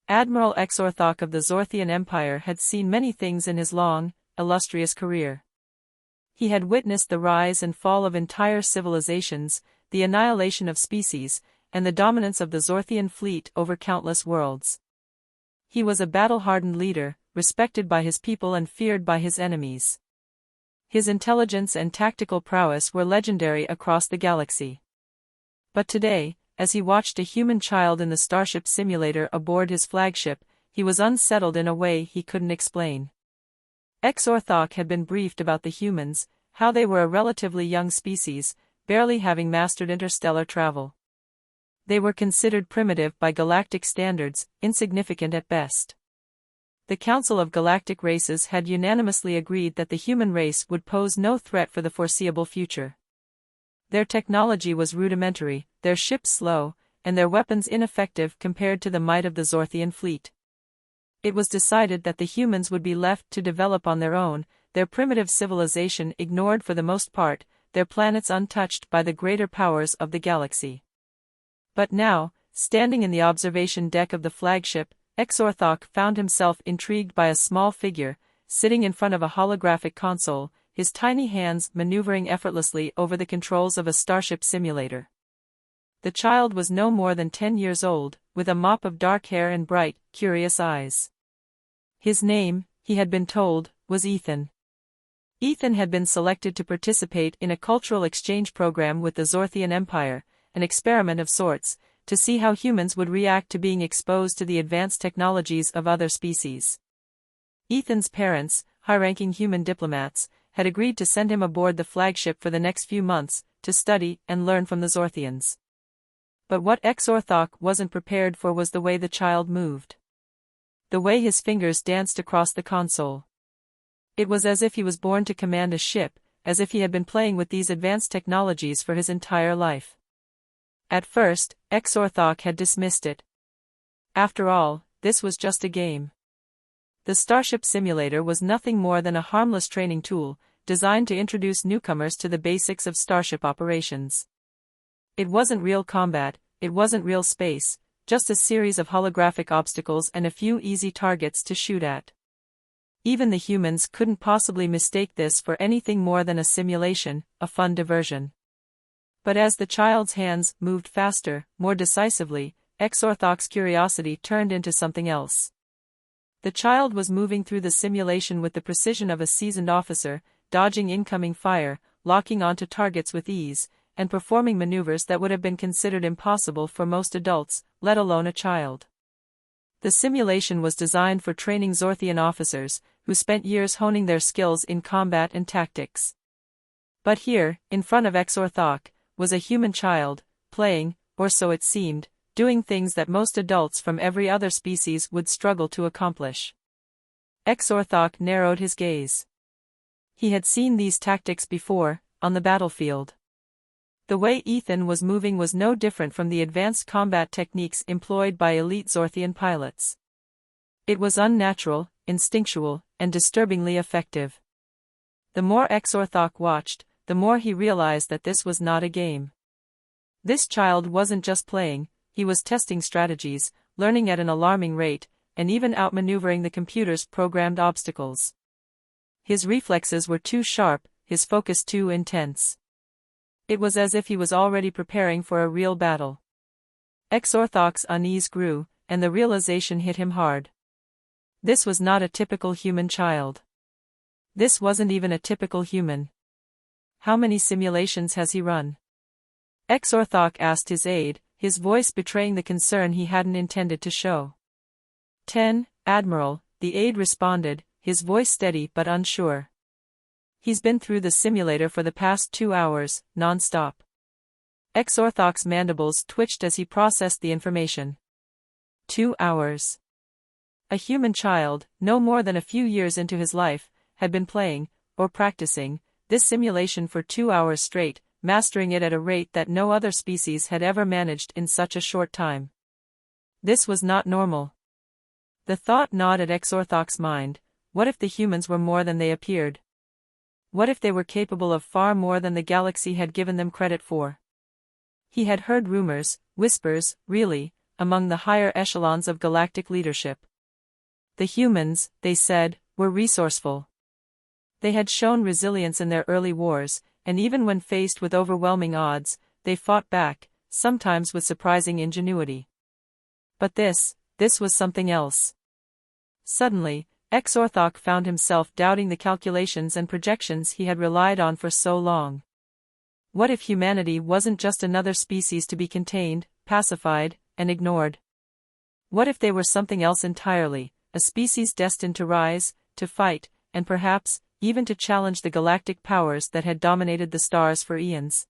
Admiral Exorthok of the Zorthian Empire had seen many things in his long, illustrious career. He had witnessed the rise and fall of entire civilizations, the annihilation of species, and the dominance of the Zorthian fleet over countless worlds. He was a battle-hardened leader, respected by his people and feared by his enemies. His intelligence and tactical prowess were legendary across the galaxy. But today, as he watched a human child in the Starship simulator aboard his flagship, he was unsettled in a way he couldn't explain. Exorthok had been briefed about the humans, how they were a relatively young species, barely having mastered interstellar travel. They were considered primitive by galactic standards, insignificant at best. The Council of Galactic Races had unanimously agreed that the human race would pose no threat for the foreseeable future. Their technology was rudimentary, their ships slow, and their weapons ineffective compared to the might of the Zorthian fleet. It was decided that the humans would be left to develop on their own, their primitive civilization ignored for the most part, their planets untouched by the greater powers of the galaxy. But now, standing in the observation deck of the flagship, Exorthok found himself intrigued by a small figure, sitting in front of a holographic console, his tiny hands maneuvering effortlessly over the controls of a Starship simulator. The child was no more than 10 years old, with a mop of dark hair and bright, curious eyes. His name, he had been told, was Ethan. Ethan had been selected to participate in a cultural exchange program with the Zorthian Empire, an experiment of sorts, to see how humans would react to being exposed to the advanced technologies of other species. Ethan's parents, high-ranking human diplomats, had agreed to send him aboard the flagship for the next few months, to study and learn from the Zorthians. But what Exorthok wasn't prepared for was the way the child moved. The way his fingers danced across the console. It was as if he was born to command a ship, as if he had been playing with these advanced technologies for his entire life. At first, Exorthok had dismissed it. After all, this was just a game. The Starship simulator was nothing more than a harmless training tool, designed to introduce newcomers to the basics of Starship operations. It wasn't real combat, it wasn't real space, just a series of holographic obstacles and a few easy targets to shoot at. Even the humans couldn't possibly mistake this for anything more than a simulation, a fun diversion. But as the child's hands moved faster, more decisively, Exorthok's curiosity turned into something else. The child was moving through the simulation with the precision of a seasoned officer, dodging incoming fire, locking onto targets with ease, and performing maneuvers that would have been considered impossible for most adults, let alone a child. The simulation was designed for training Zorthian officers, who spent years honing their skills in combat and tactics. But here, in front of Exorthok, was a human child, playing, or so it seemed, doing things that most adults from every other species would struggle to accomplish. Exorthok narrowed his gaze. He had seen these tactics before, on the battlefield. The way Ethan was moving was no different from the advanced combat techniques employed by elite Zorthian pilots. It was unnatural, instinctual, and disturbingly effective. The more Exorthok watched, the more he realized that this was not a game. This child wasn't just playing, he was testing strategies, learning at an alarming rate, and even outmaneuvering the computer's programmed obstacles. His reflexes were too sharp, his focus too intense. It was as if he was already preparing for a real battle. Exorthok's unease grew, and the realization hit him hard. This was not a typical human child. This wasn't even a typical human. How many simulations has he run? Exorthok asked his aide, his voice betraying the concern he hadn't intended to show. 10, Admiral, the aide responded, his voice steady but unsure. He's been through the simulator for the past 2 hours, non-stop. Exorthok's mandibles twitched as he processed the information. 2 hours. A human child, no more than a few years into his life, had been playing, or practicing, this simulation for 2 hours straight, mastering it at a rate that no other species had ever managed in such a short time. This was not normal. The thought gnawed at Exorthok's mind, what if the humans were more than they appeared? What if they were capable of far more than the galaxy had given them credit for? He had heard rumors, whispers, really, among the higher echelons of galactic leadership. The humans, they said, were resourceful. They had shown resilience in their early wars, and even when faced with overwhelming odds, they fought back, sometimes with surprising ingenuity. But this was something else. Suddenly, Exorthok found himself doubting the calculations and projections he had relied on for so long. What if humanity wasn't just another species to be contained, pacified, and ignored? What if they were something else entirely, a species destined to rise, to fight, and perhaps, even to challenge the galactic powers that had dominated the stars for eons?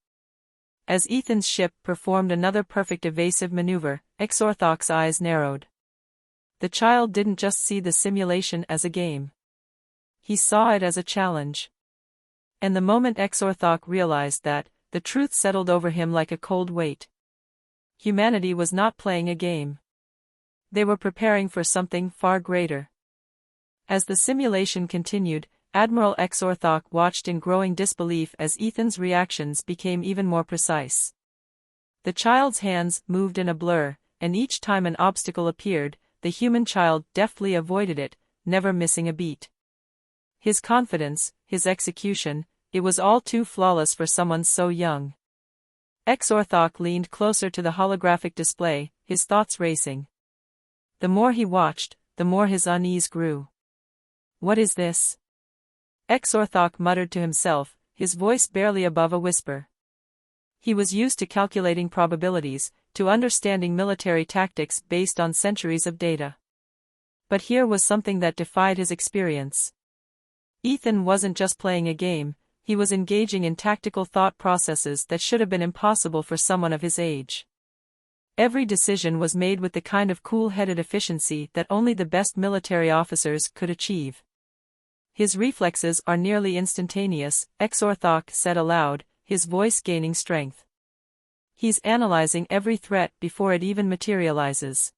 As Ethan's ship performed another perfect evasive maneuver, Exorthok's eyes narrowed. The child didn't just see the simulation as a game. He saw it as a challenge. And the moment Exorthok realized that, the truth settled over him like a cold weight. Humanity was not playing a game. They were preparing for something far greater. As the simulation continued, Admiral Exorthok watched in growing disbelief as Ethan's reactions became even more precise. The child's hands moved in a blur, and each time an obstacle appeared, the human child deftly avoided it, never missing a beat. His confidence, his execution, it was all too flawless for someone so young. Exorthok leaned closer to the holographic display, his thoughts racing. The more he watched, the more his unease grew. "What is this?" Exorthok muttered to himself, his voice barely above a whisper. He was used to calculating probabilities, to understanding military tactics based on centuries of data. But here was something that defied his experience. Ethan wasn't just playing a game, he was engaging in tactical thought processes that should have been impossible for someone of his age. Every decision was made with the kind of cool-headed efficiency that only the best military officers could achieve. "His reflexes are nearly instantaneous," Exorthok said aloud, his voice gaining strength. "He's analyzing every threat before it even materializes."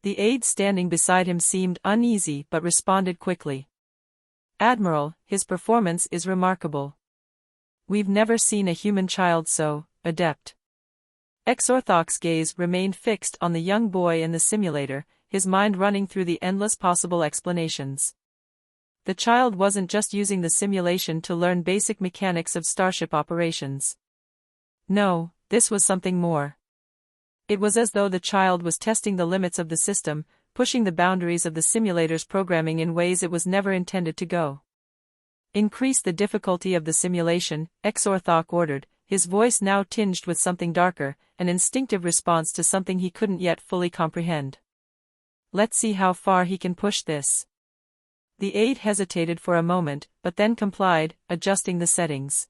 The aide standing beside him seemed uneasy but responded quickly. "Admiral, his performance is remarkable. We've never seen a human child so adept." Exorthok's gaze remained fixed on the young boy in the simulator, his mind running through the endless possible explanations. The child wasn't just using the simulation to learn basic mechanics of Starship operations. No, this was something more. It was as though the child was testing the limits of the system, pushing the boundaries of the simulator's programming in ways it was never intended to go. "Increase the difficulty of the simulation," Exorthok ordered, his voice now tinged with something darker, an instinctive response to something he couldn't yet fully comprehend. "Let's see how far he can push this." The aide hesitated for a moment, but then complied, adjusting the settings.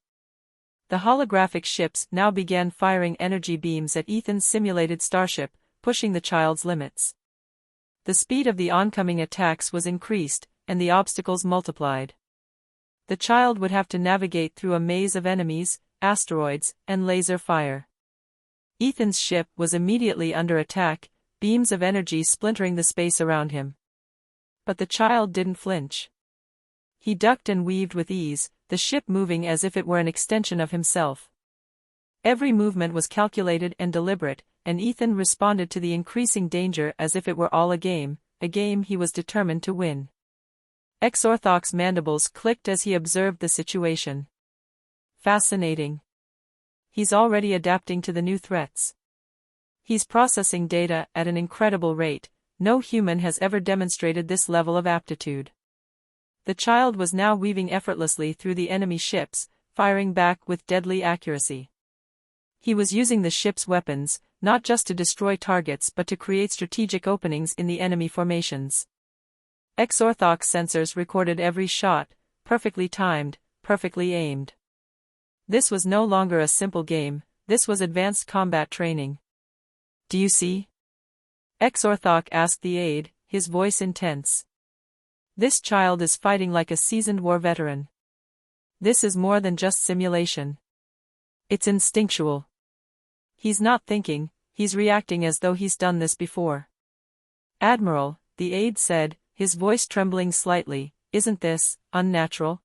The holographic ships now began firing energy beams at Ethan's simulated starship, pushing the child's limits. The speed of the oncoming attacks was increased, and the obstacles multiplied. The child would have to navigate through a maze of enemies, asteroids, and laser fire. Ethan's ship was immediately under attack, beams of energy splintering the space around him. But the child didn't flinch. He ducked and weaved with ease, the ship moving as if it were an extension of himself. Every movement was calculated and deliberate, and Ethan responded to the increasing danger as if it were all a game he was determined to win. Exorthok's mandibles clicked as he observed the situation. Fascinating. He's already adapting to the new threats. He's processing data at an incredible rate. No human has ever demonstrated this level of aptitude. The child was now weaving effortlessly through the enemy ships, firing back with deadly accuracy. He was using the ship's weapons, not just to destroy targets but to create strategic openings in the enemy formations. Exorthok's sensors recorded every shot, perfectly timed, perfectly aimed. This was no longer a simple game, this was advanced combat training. "Do you see?" Exorthok asked the aide, his voice intense. "This child is fighting like a seasoned war veteran. This is more than just simulation. It's instinctual. He's not thinking, he's reacting as though he's done this before." "Admiral," the aide said, his voice trembling slightly, "isn't this unnatural?"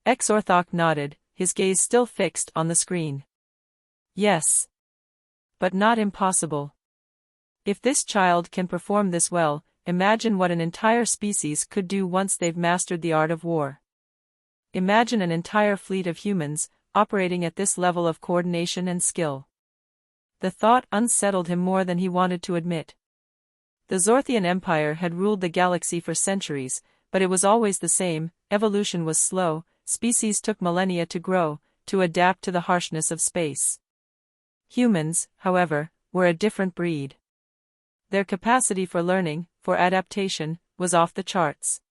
Exorthok nodded, his gaze still fixed on the screen. "Yes. But not impossible. If this child can perform this well, imagine what an entire species could do once they've mastered the art of war. Imagine an entire fleet of humans, operating at this level of coordination and skill. The thought unsettled him more than he wanted to admit. The Zorthian Empire had ruled the galaxy for centuries, but it was always the same. Evolution was slow, species took millennia to grow, to adapt to the harshness of space. Humans, however, were a different breed. Their capacity for learning, for adaptation, was off the charts.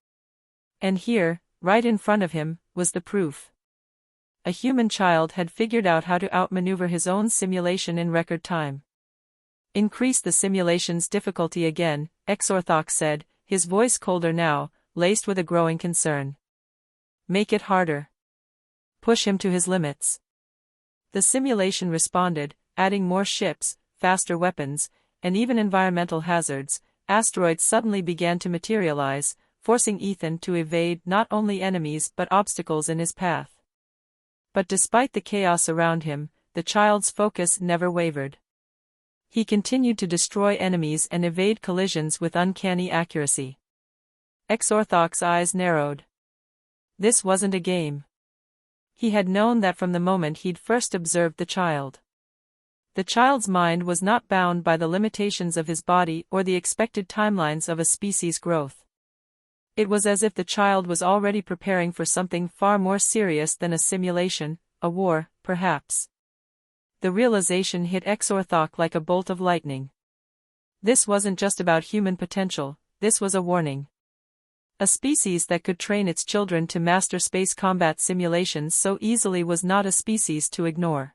And here, right in front of him, was the proof. A human child had figured out how to outmaneuver his own simulation in record time. Increase the simulation's difficulty again, Exorthox said, his voice colder now, laced with a growing concern. Make it harder. Push him to his limits. The simulation responded, adding more ships, faster weapons, and even environmental hazards. Asteroids suddenly began to materialize, forcing Ethan to evade not only enemies but obstacles in his path. But despite the chaos around him, the child's focus never wavered. He continued to destroy enemies and evade collisions with uncanny accuracy. Exorthox's eyes narrowed. This wasn't a game. He had known that from the moment he'd first observed the child. The child's mind was not bound by the limitations of his body or the expected timelines of a species' growth. It was as if the child was already preparing for something far more serious than a simulation, a war, perhaps. The realization hit Exorthox like a bolt of lightning. This wasn't just about human potential, this was a warning. A species that could train its children to master space combat simulations so easily was not a species to ignore.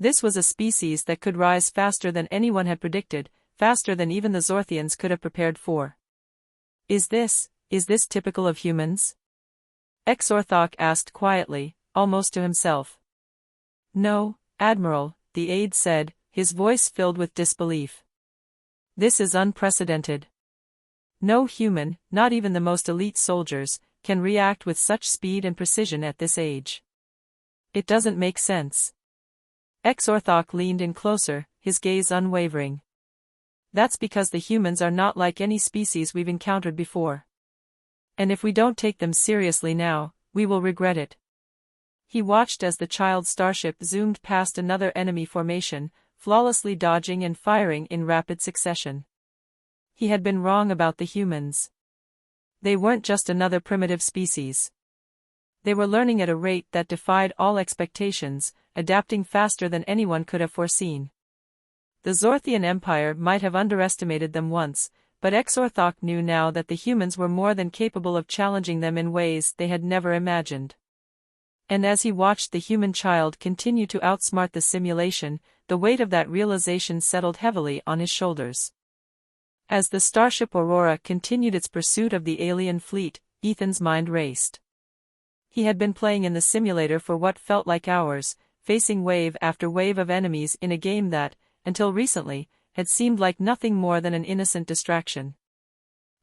This was a species that could rise faster than anyone had predicted, faster than even the Zorthians could have prepared for. Is this typical of humans? Exorthox asked quietly, almost to himself. No, Admiral, the aide said, his voice filled with disbelief. This is unprecedented. No human, not even the most elite soldiers, can react with such speed and precision at this age. It doesn't make sense. Exorthox leaned in closer, his gaze unwavering. That's because the humans are not like any species we've encountered before. And if we don't take them seriously now, we will regret it. He watched as the child's starship zoomed past another enemy formation, flawlessly dodging and firing in rapid succession. He had been wrong about the humans. They weren't just another primitive species. They were learning at a rate that defied all expectations, adapting faster than anyone could have foreseen. The Zorthian Empire might have underestimated them once, but Exorthox knew now that the humans were more than capable of challenging them in ways they had never imagined. And as he watched the human child continue to outsmart the simulation, the weight of that realization settled heavily on his shoulders. As the Starship Aurora continued its pursuit of the alien fleet, Ethan's mind raced. He had been playing in the simulator for what felt like hours, facing wave after wave of enemies in a game that, until recently, had seemed like nothing more than an innocent distraction.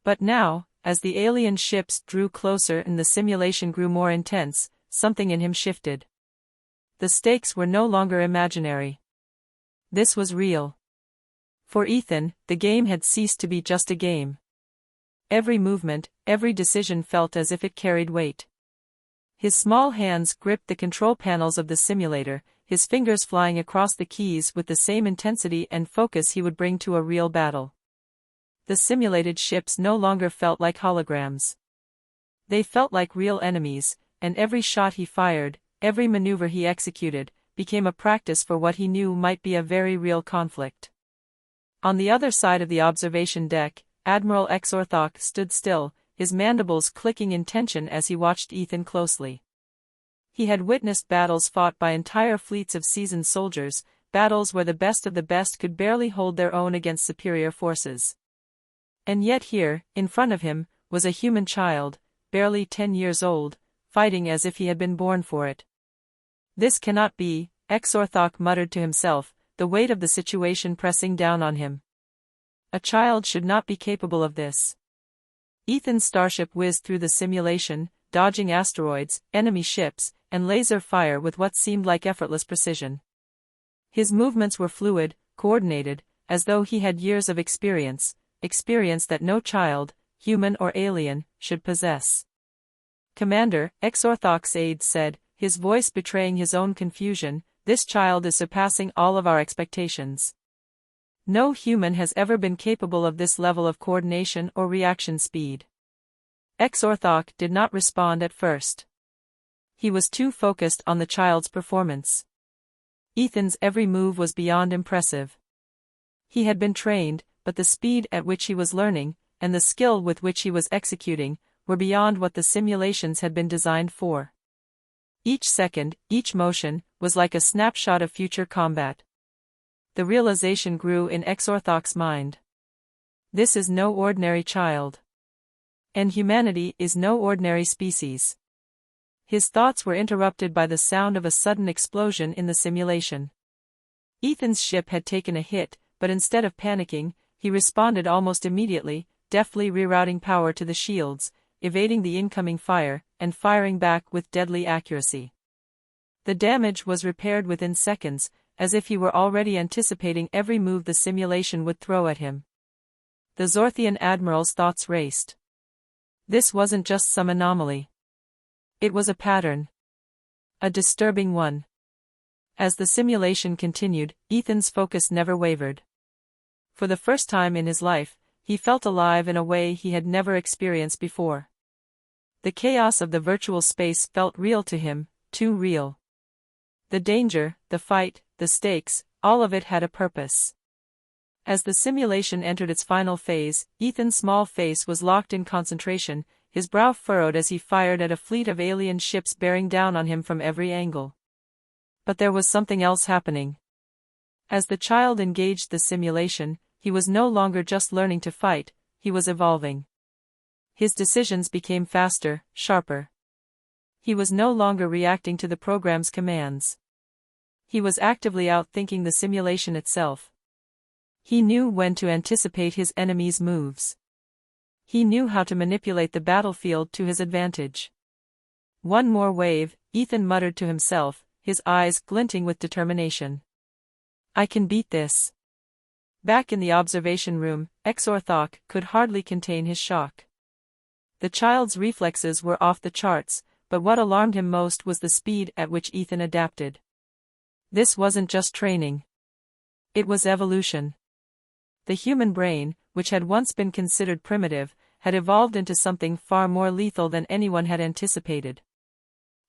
But now, as the alien ships drew closer and the simulation grew more intense, something in him shifted. The stakes were no longer imaginary. This was real. For Ethan, the game had ceased to be just a game. Every movement, every decision felt as if it carried weight. His small hands gripped the control panels of the simulator, his fingers flying across the keys with the same intensity and focus he would bring to a real battle. The simulated ships no longer felt like holograms. They felt like real enemies, and every shot he fired, every maneuver he executed, became a practice for what he knew might be a very real conflict. On the other side of the observation deck, Admiral Exorthox stood still, his mandibles clicking in tension as he watched Ethan closely. He had witnessed battles fought by entire fleets of seasoned soldiers, battles where the best of the best could barely hold their own against superior forces. And yet here, in front of him, was a human child, barely 10 years old, fighting as if he had been born for it. This cannot be, Exorthox muttered to himself, the weight of the situation pressing down on him. A child should not be capable of this. Ethan's starship whizzed through the simulation, dodging asteroids, enemy ships, and laser fire with what seemed like effortless precision. His movements were fluid, coordinated, as though he had years of experience that no child, human or alien, should possess. "Commander," Exorthok's aide said, his voice betraying his own confusion, "this child is surpassing all of our expectations. No human has ever been capable of this level of coordination or reaction speed." Exorthok did not respond at first. He was too focused on the child's performance. Ethan's every move was beyond impressive. He had been trained, but the speed at which he was learning, and the skill with which he was executing, were beyond what the simulations had been designed for. Each second, each motion, was like a snapshot of future combat. The realization grew in Exorthok's mind. This is no ordinary child. And humanity is no ordinary species. His thoughts were interrupted by the sound of a sudden explosion in the simulation. Ethan's ship had taken a hit, but instead of panicking, he responded almost immediately, deftly rerouting power to the shields, evading the incoming fire, and firing back with deadly accuracy. The damage was repaired within seconds, as if he were already anticipating every move the simulation would throw at him. The Zorthian Admiral's thoughts raced. This wasn't just some anomaly. It was a pattern. A disturbing one. As the simulation continued, Ethan's focus never wavered. For the first time in his life, he felt alive in a way he had never experienced before. The chaos of the virtual space felt real to him, too real. The danger, the fight, the stakes, all of it had a purpose. As the simulation entered its final phase, Ethan's small face was locked in concentration, his brow furrowed as he fired at a fleet of alien ships bearing down on him from every angle. But there was something else happening. As the child engaged the simulation, he was no longer just learning to fight, he was evolving. His decisions became faster, sharper. He was no longer reacting to the program's commands. He was actively outthinking the simulation itself. He knew when to anticipate his enemy's moves. He knew how to manipulate the battlefield to his advantage. "One more wave," Ethan muttered to himself, his eyes glinting with determination. "I can beat this." Back in the observation room, Exorthok could hardly contain his shock. The child's reflexes were off the charts, but what alarmed him most was the speed at which Ethan adapted. This wasn't just training. It was evolution. The human brain, which had once been considered primitive, had evolved into something far more lethal than anyone had anticipated.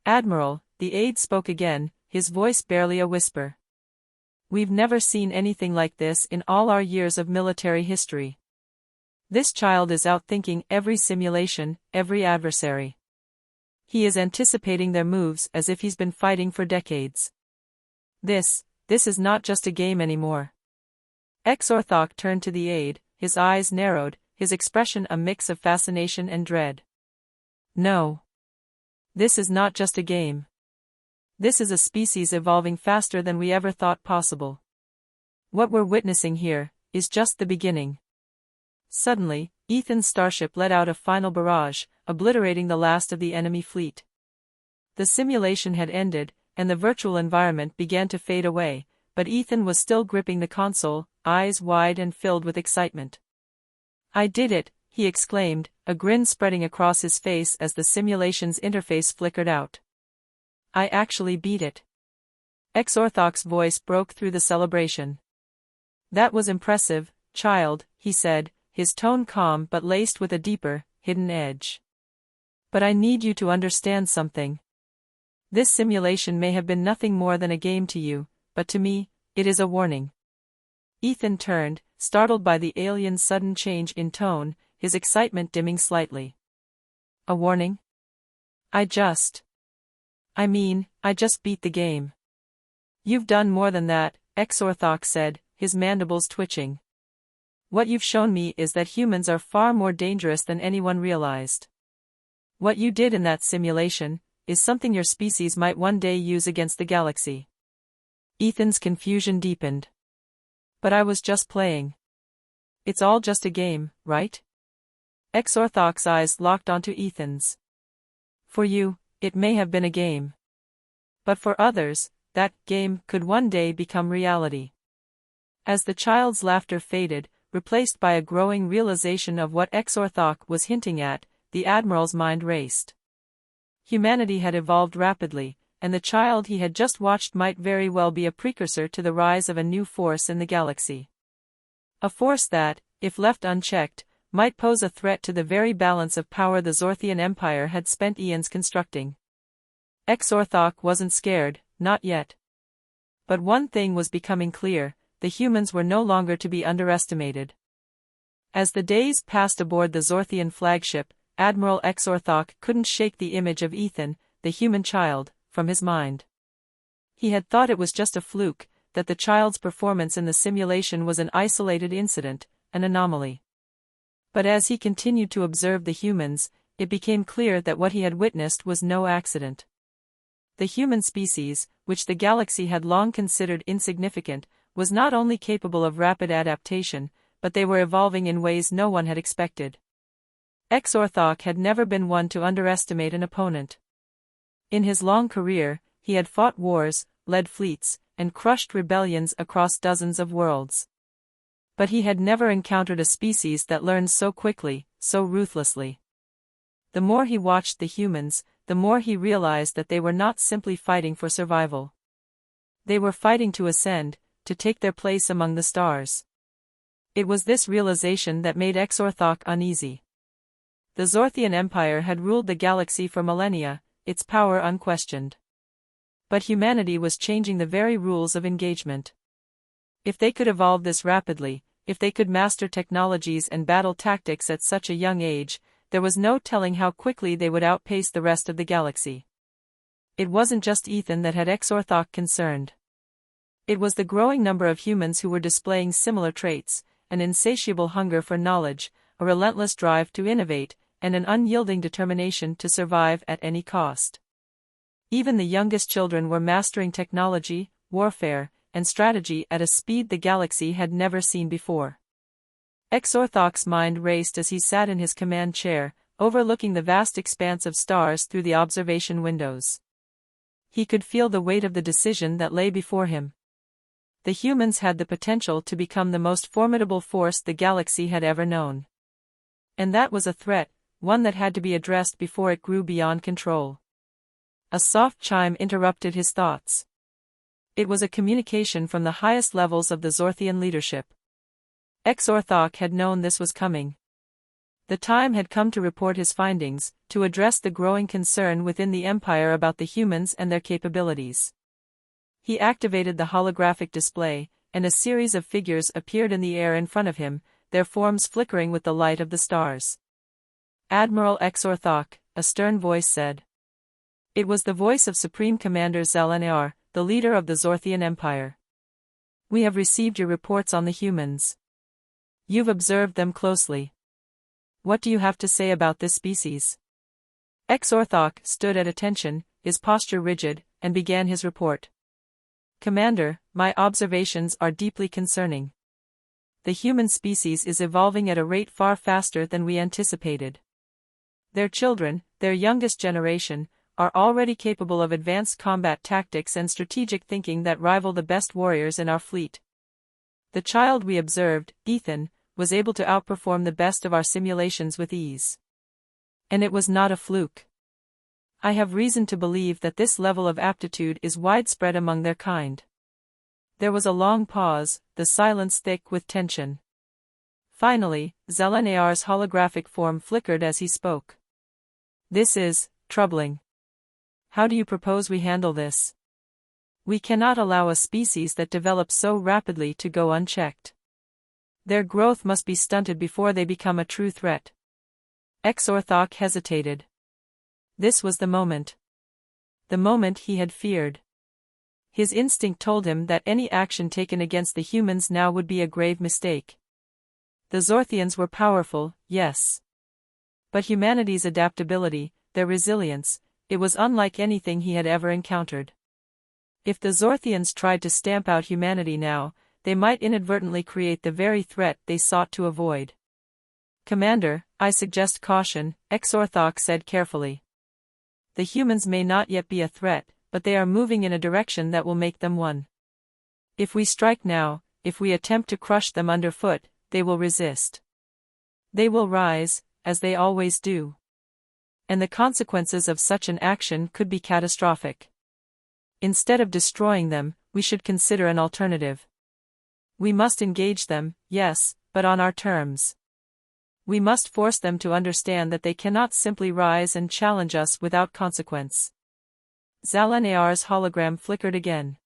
"Admiral," the aide spoke again, his voice barely a whisper. "We've never seen anything like this in all our years of military history. This child is outthinking every simulation, every adversary. He is anticipating their moves as if he's been fighting for decades. This is not just a game anymore." Exorthok turned to the aide, his eyes narrowed, his expression a mix of fascination and dread. "No. This is not just a game. This is a species evolving faster than we ever thought possible. What we're witnessing here is just the beginning." Suddenly, Ethan's starship let out a final barrage, obliterating the last of the enemy fleet. The simulation had ended, and the virtual environment began to fade away, but Ethan was still gripping the console, eyes wide and filled with excitement. "I did it," he exclaimed, a grin spreading across his face as the simulation's interface flickered out. "I actually beat it." Exorthok's voice broke through the celebration. "That was impressive, child," he said, his tone calm but laced with a deeper, hidden edge. "But I need you to understand something. This simulation may have been nothing more than a game to you, but to me, it is a warning." Ethan turned, startled by the alien's sudden change in tone, his excitement dimming slightly. "A warning? I just beat the game." "You've done more than that," Exorthok said, his mandibles twitching. "What you've shown me is that humans are far more dangerous than anyone realized. What you did in that simulation is something your species might one day use against the galaxy." Ethan's confusion deepened. "But I was just playing. It's all just a game, right?" Exorthok's eyes locked onto Ethan's. "For you, it may have been a game. But for others, that game could one day become reality." As the child's laughter faded, replaced by a growing realization of what Exorthok was hinting at, the Admiral's mind raced. Humanity had evolved rapidly, and the child he had just watched might very well be a precursor to the rise of a new force in the galaxy. A force that, if left unchecked, might pose a threat to the very balance of power the Zorthian Empire had spent eons constructing. Exorthok wasn't scared, not yet. But one thing was becoming clear: the humans were no longer to be underestimated. As the days passed aboard the Zorthian flagship, Admiral Exorthok couldn't shake the image of Ethan, the human child, from his mind. He had thought it was just a fluke, that the child's performance in the simulation was an isolated incident, an anomaly. But as he continued to observe the humans, it became clear that what he had witnessed was no accident. The human species, which the galaxy had long considered insignificant, was not only capable of rapid adaptation, but they were evolving in ways no one had expected. Exorthok had never been one to underestimate an opponent. In his long career, he had fought wars, led fleets, and crushed rebellions across dozens of worlds. But he had never encountered a species that learned so quickly, so ruthlessly. The more he watched the humans, the more he realized that they were not simply fighting for survival. They were fighting to ascend, to take their place among the stars. It was this realization that made Exorthok uneasy. The Zorthian Empire had ruled the galaxy for millennia, its power unquestioned. But humanity was changing the very rules of engagement. If they could evolve this rapidly, if they could master technologies and battle tactics at such a young age, there was no telling how quickly they would outpace the rest of the galaxy. It wasn't just Ethan that had Exorthok concerned. It was the growing number of humans who were displaying similar traits: an insatiable hunger for knowledge, a relentless drive to innovate, and an unyielding determination to survive at any cost. Even the youngest children were mastering technology, warfare, and strategy at a speed the galaxy had never seen before. Exorthok's mind raced as he sat in his command chair, overlooking the vast expanse of stars through the observation windows. He could feel the weight of the decision that lay before him. The humans had the potential to become the most formidable force the galaxy had ever known. And that was a threat, one that had to be addressed before it grew beyond control. A soft chime interrupted his thoughts. It was a communication from the highest levels of the Zorthian leadership. Exorthok had known this was coming. The time had come to report his findings, to address the growing concern within the Empire about the humans and their capabilities. He activated the holographic display, and a series of figures appeared in the air in front of him, their forms flickering with the light of the stars. "Admiral Exorthok," a stern voice said. It was the voice of Supreme Commander Zelenar, the leader of the Zorthian Empire. "We have received your reports on the humans. You've observed them closely. What do you have to say about this species?" Exorthok stood at attention, his posture rigid, and began his report. "Commander, my observations are deeply concerning. The human species is evolving at a rate far faster than we anticipated. Their children, their youngest generation, are already capable of advanced combat tactics and strategic thinking that rival the best warriors in our fleet. The child we observed, Ethan, was able to outperform the best of our simulations with ease. And it was not a fluke. I have reason to believe that this level of aptitude is widespread among their kind." There was a long pause, the silence thick with tension. Finally, Zelenar's holographic form flickered as he spoke. "This is troubling. How do you propose we handle this? We cannot allow a species that develops so rapidly to go unchecked. Their growth must be stunted before they become a true threat." Exorthok hesitated. This was the moment. The moment he had feared. His instinct told him that any action taken against the humans now would be a grave mistake. The Zorthians were powerful, yes. But humanity's adaptability, their resilience, it was unlike anything he had ever encountered. If the Zorthians tried to stamp out humanity now, they might inadvertently create the very threat they sought to avoid. "Commander, I suggest caution," Exorthok said carefully. "The humans may not yet be a threat, but they are moving in a direction that will make them one. If we strike now, if we attempt to crush them underfoot, they will resist. They will rise, as they always do. And the consequences of such an action could be catastrophic. Instead of destroying them, we should consider an alternative. We must engage them, yes, but on our terms. We must force them to understand that they cannot simply rise and challenge us without consequence. Zalanair's hologram flickered again.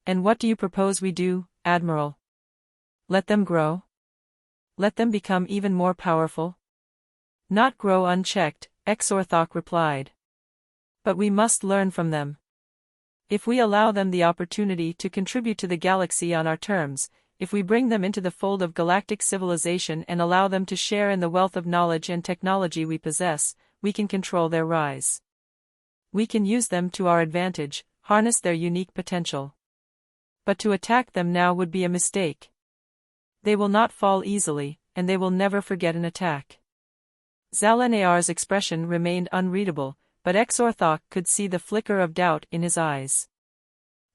And what do you propose we do, Admiral? Let them grow? Let them become even more powerful? Not grow unchecked, Exorthok replied. But we must learn from them. If we allow them the opportunity to contribute to the galaxy on our terms, if we bring them into the fold of galactic civilization and allow them to share in the wealth of knowledge and technology we possess, we can control their rise. We can use them to our advantage, harness their unique potential. But to attack them now would be a mistake. They will not fall easily, and they will never forget an attack. Zalanair's expression remained unreadable, but Exorthok could see the flicker of doubt in his eyes.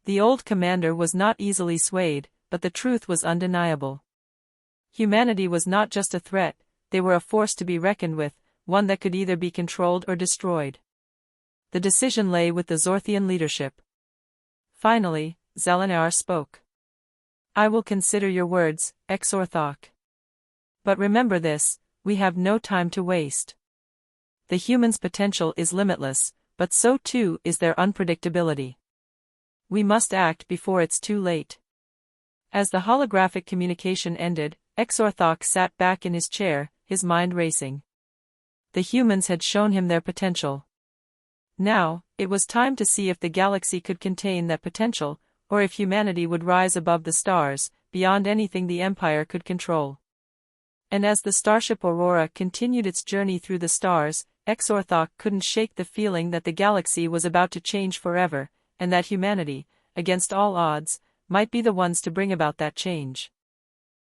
The old commander was not easily swayed, but the truth was undeniable. Humanity was not just a threat, they were a force to be reckoned with, one that could either be controlled or destroyed. The decision lay with the Zorthian leadership. Finally, Zalanair spoke. I will consider your words, Exorthok. But remember this, we have no time to waste. The human's potential is limitless, but so too is their unpredictability. We must act before it's too late. As the holographic communication ended, Exorthok sat back in his chair, his mind racing. The humans had shown him their potential. Now, it was time to see if the galaxy could contain that potential, or if humanity would rise above the stars, beyond anything the Empire could control. And as the Starship Aurora continued its journey through the stars, Exorthok couldn't shake the feeling that the galaxy was about to change forever, and that humanity, against all odds, might be the ones to bring about that change.